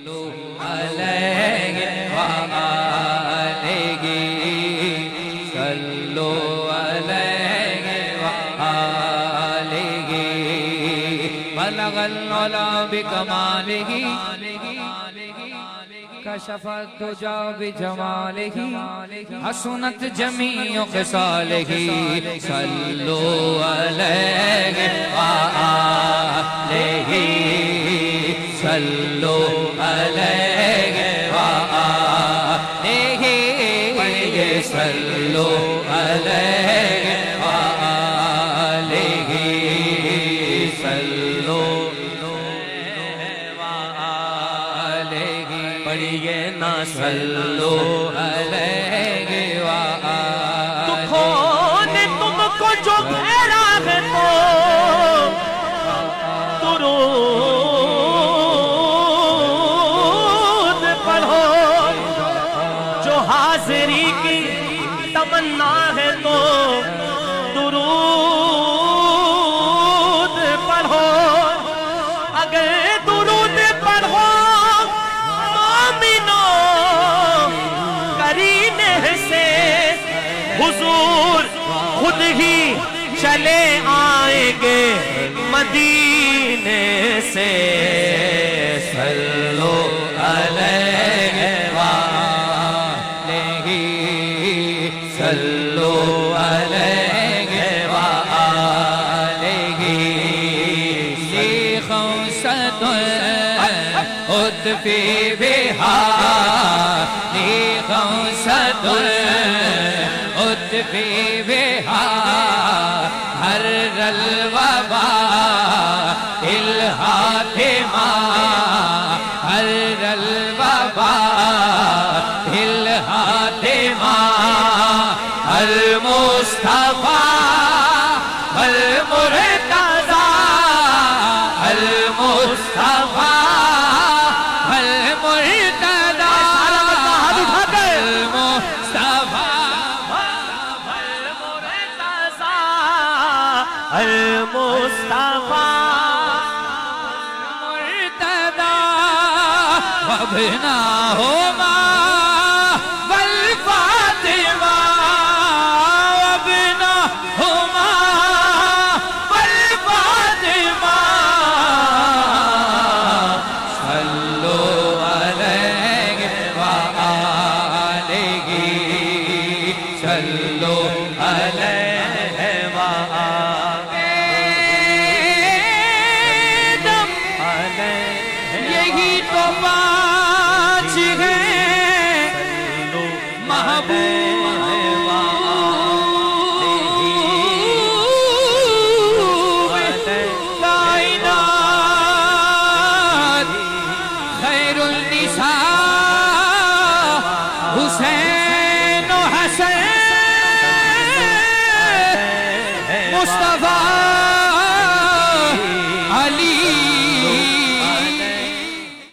علیہ وآلہ صلو علیہ وآلہ بلغ العلا بکمالہ کشف الدجا بجمالہ حسنت جمیع خصالہ صلو علیہ وآلہ صلو علیہ وآلہ صلو علیہ وآلہ صلو وآلہ پڑھیے نا صلو علیہ وآلہ دکھوں نے تم کو جو گھیرا ہے تو درود پڑھو، جو حاضری کی تمنا ہے تو درود پڑھو، اگر درود پڑھو مومنوں کرینے سے حضور خود ہی چلے آئیں گے مدینے سے صلو علیہ وآلہ صلو علیہ وآلہ لی خمسۃ اطفی بہا لی خمسۃ اطفی بہا ہر الوبا الحاتمہ ہر الوبا الحاتمہ المصطفیٰ المرتضیٰ المصطفیٰ المرتضیٰ المصطفیٰ مرتضیٰ وابناہما والفاطمہ وابناہما والفاطمہ صلو علیہ وآلہ صلو علیہ وآلہ یہی تو پانچ ہیں محبوب کائنات خیر النساء حسین و حسن مصطفیٰ